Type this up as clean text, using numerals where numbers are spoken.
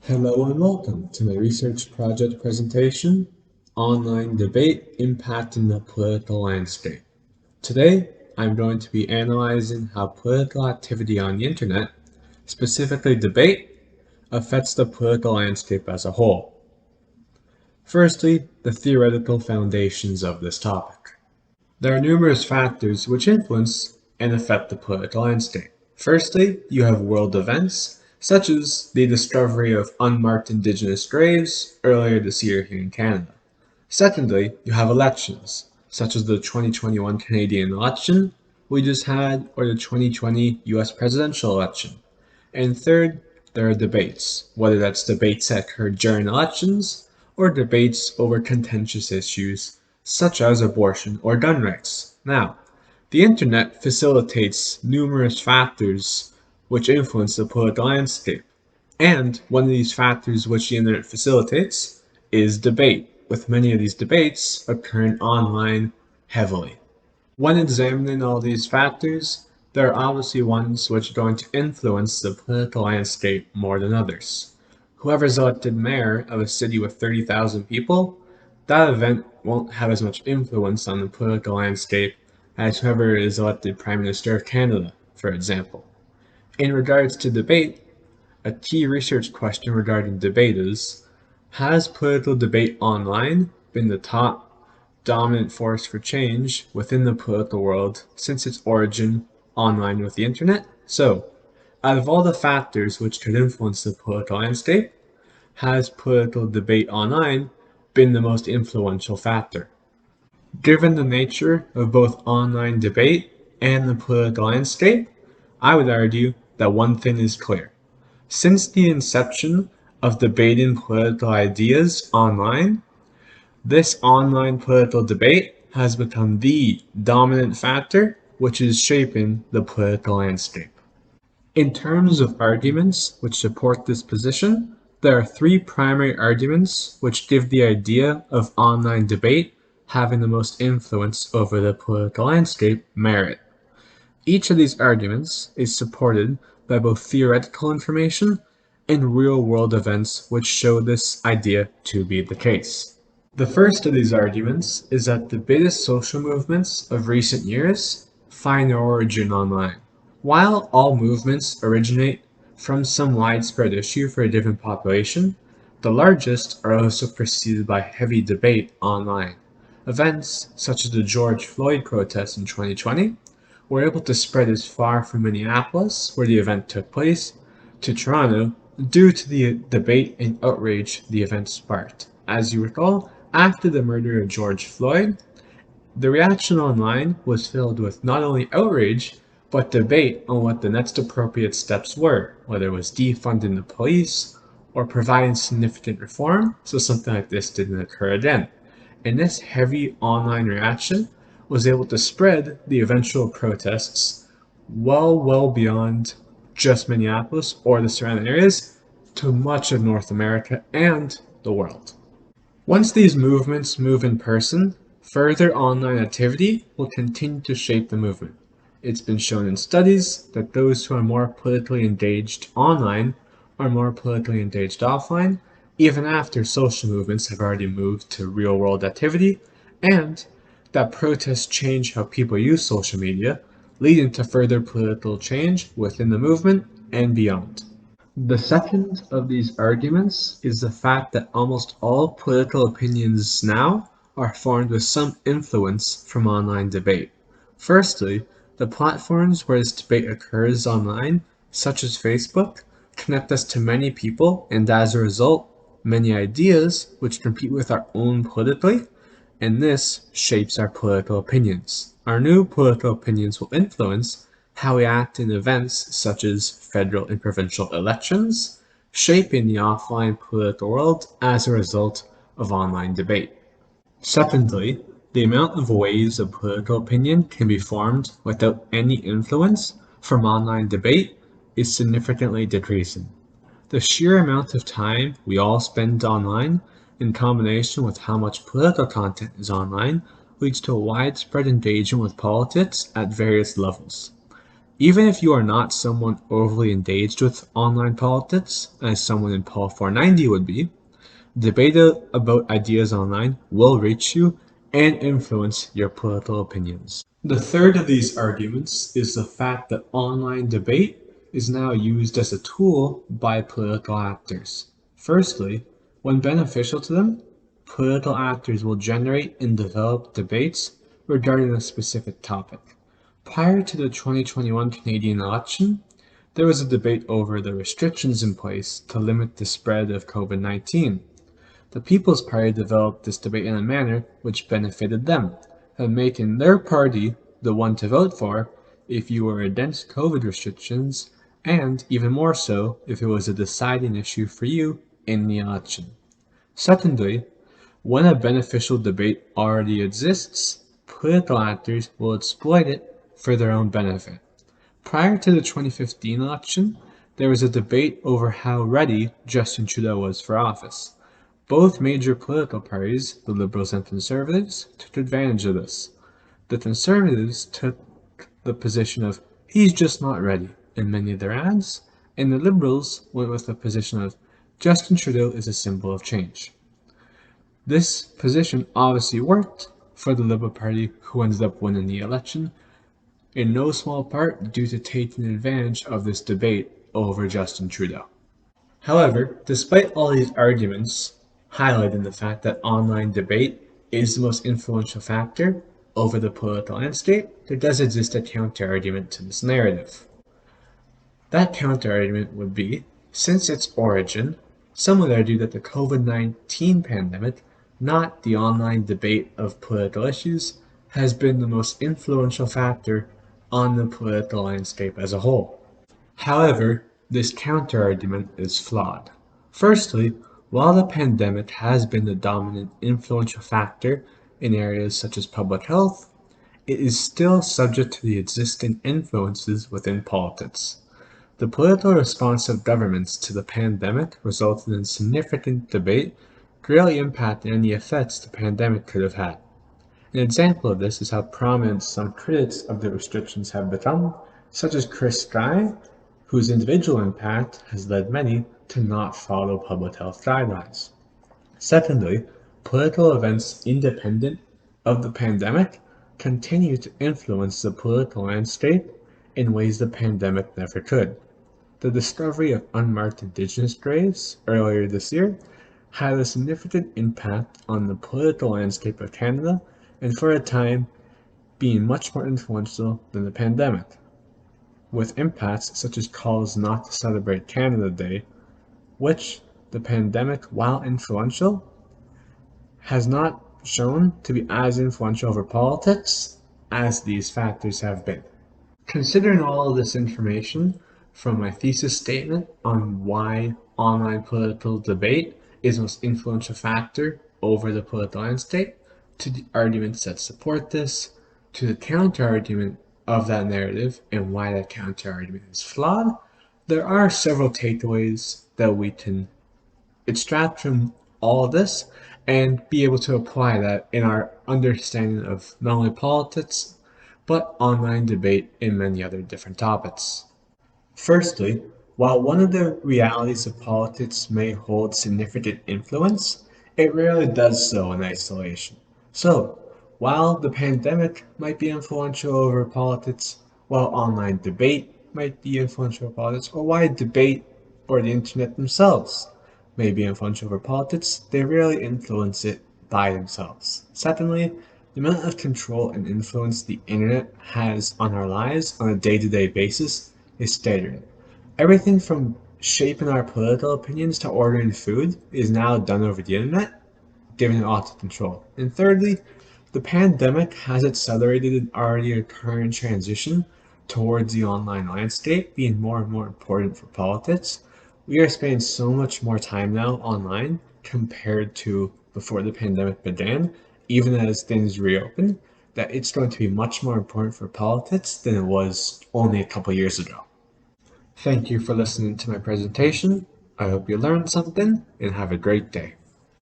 Hello and welcome to my research project presentation, Online Debate Impacting the Political Landscape. Today, I'm going to be analyzing how political activity on the internet, specifically debate, affects the political landscape as a whole. Firstly, the theoretical foundations of this topic. There are numerous factors which influence and affect the political landscape. Firstly, you have world events, such as the discovery of unmarked Indigenous graves earlier this year here in Canada. Secondly, you have elections, such as the 2021 Canadian election we just had, or the 2020 US presidential election. And third, there are debates, whether that's debates that occur during elections or debates over contentious issues such as abortion or gun rights. Now, the internet facilitates numerous factors which influence the political landscape. And one of these factors which the internet facilitates is debate, with many of these debates occurring online heavily. When examining all these factors, there are obviously ones which are going to influence the political landscape more than others. Whoever's elected mayor of a city with 30,000 people, that event won't have as much influence on the political landscape as whoever is elected Prime Minister of Canada, for example. In regards to debate, a key research question regarding debate is, has political debate online been the top dominant force for change within the political world since its origin online with the internet? So, out of all the factors which could influence the political landscape, has political debate online been the most influential factor? Given the nature of both online debate and the political landscape, I would argue that one thing is clear. Since the inception of debating political ideas online, this online political debate has become the dominant factor which is shaping the political landscape. In terms of arguments which support this position, there are three primary arguments which give the idea of online debate having the most influence over the political landscape merit. Each of these arguments is supported by both theoretical information and real-world events which show this idea to be the case. The first of these arguments is that the biggest social movements of recent years find their origin online. While all movements originate from some widespread issue for a given population, the largest are also preceded by heavy debate online. Events such as the George Floyd protests in 2020 were able to spread as far from Minneapolis, where the event took place, to Toronto due to the debate and outrage the event sparked. As you recall, after the murder of George Floyd, the reaction online was filled with not only outrage, but debate on what the next appropriate steps were, whether it was defunding the police or providing significant reform so something like this didn't occur again. And this heavy online reaction was able to spread the eventual protests well beyond just Minneapolis or the surrounding areas to much of North America and the world. Once these movements move in person, further online activity will continue to shape the movement. It's been shown in studies that those who are more politically engaged online are more politically engaged offline, even after social movements have already moved to real-world activity, and that protests change how people use social media, leading to further political change within the movement and beyond. The second of these arguments is the fact that almost all political opinions now are formed with some influence from online debate. Firstly, the platforms where this debate occurs online, such as Facebook, connect us to many people and as a result, many ideas which compete with our own politically, and this shapes our political opinions. Our new political opinions will influence how we act in events such as federal and provincial elections, shaping the offline political world as a result of online debate. Secondly, the amount of ways a political opinion can be formed without any influence from online debate is significantly decreasing. The sheer amount of time we all spend online, in combination with how much political content is online, leads to widespread engagement with politics at various levels. Even if you are not someone overly engaged with online politics, as someone in Poll 490 would be, debate about ideas online will reach you and influence your political opinions. The third of these arguments is the fact that online debate is now used as a tool by political actors. Firstly, when beneficial to them, political actors will generate and develop debates regarding a specific topic. Prior to the 2021 Canadian election, there was a debate over the restrictions in place to limit the spread of COVID-19. The People's Party developed this debate in a manner which benefited them, and making their party the one to vote for if you were against COVID restrictions, and even more so if it was a deciding issue for you in the election. Secondly, when a beneficial debate already exists, political actors will exploit it for their own benefit. Prior to the 2015 election, there was a debate over how ready Justin Trudeau was for office. Both major political parties, the Liberals and Conservatives, took advantage of this. The Conservatives took the position of he's just not ready in many of their ads, and the Liberals went with the position of Justin Trudeau is a symbol of change. This position obviously worked for the Liberal Party, who ended up winning the election, in no small part due to taking advantage of this debate over Justin Trudeau. However, despite all these arguments highlighting the fact that online debate is the most influential factor over the political landscape, there does exist a counter-argument to this narrative. That counter-argument would be, since its origin, some would argue that the COVID-19 pandemic, not the online debate of political issues, has been the most influential factor on the political landscape as a whole. However, this counter-argument is flawed. Firstly, while the pandemic has been the dominant influential factor in areas such as public health, it is still subject to the existing influences within politics. The political response of governments to the pandemic resulted in significant debate, greatly impacting any effects the pandemic could have had. An example of this is how prominent some critics of the restrictions have become, such as Chris Sky, whose individual impact has led many to not follow public health guidelines. Secondly, political events independent of the pandemic continue to influence the political landscape in ways the pandemic never could. The discovery of unmarked Indigenous graves earlier this year had a significant impact on the political landscape of Canada, and for a time being much more influential than the pandemic, with impacts such as calls not to celebrate Canada Day, which the pandemic, while influential, has not shown to be as influential over politics as these factors have been. Considering all of this information from my thesis statement on why online political debate is the most influential factor over the political landscape, to the arguments that support this, to the counter-argument of that narrative and why that counter-argument is flawed, there are several takeaways that we can extract from all of this and be able to apply that in our understanding of not only politics, but online debate in many other different topics. Firstly, while one of the realities of politics may hold significant influence, it rarely does so in isolation. So, while the pandemic might be influential over politics, while online debate might be influential over politics, or why debate or the internet themselves may be influential over politics, they rarely influence it by themselves. Secondly, the amount of control and influence the internet has on our lives on a day-to-day basis is staggering. Everything from shaping our political opinions to ordering food is now done over the internet, giving it lots of control. And thirdly, the pandemic has accelerated an already occurring transition towards the online landscape being more and more important for politics. We are spending so much more time now online compared to before the pandemic began, even as things reopen, that it's going to be much more important for politics than it was only a couple years ago. Thank you for listening to my presentation. I hope you learned something and have a great day.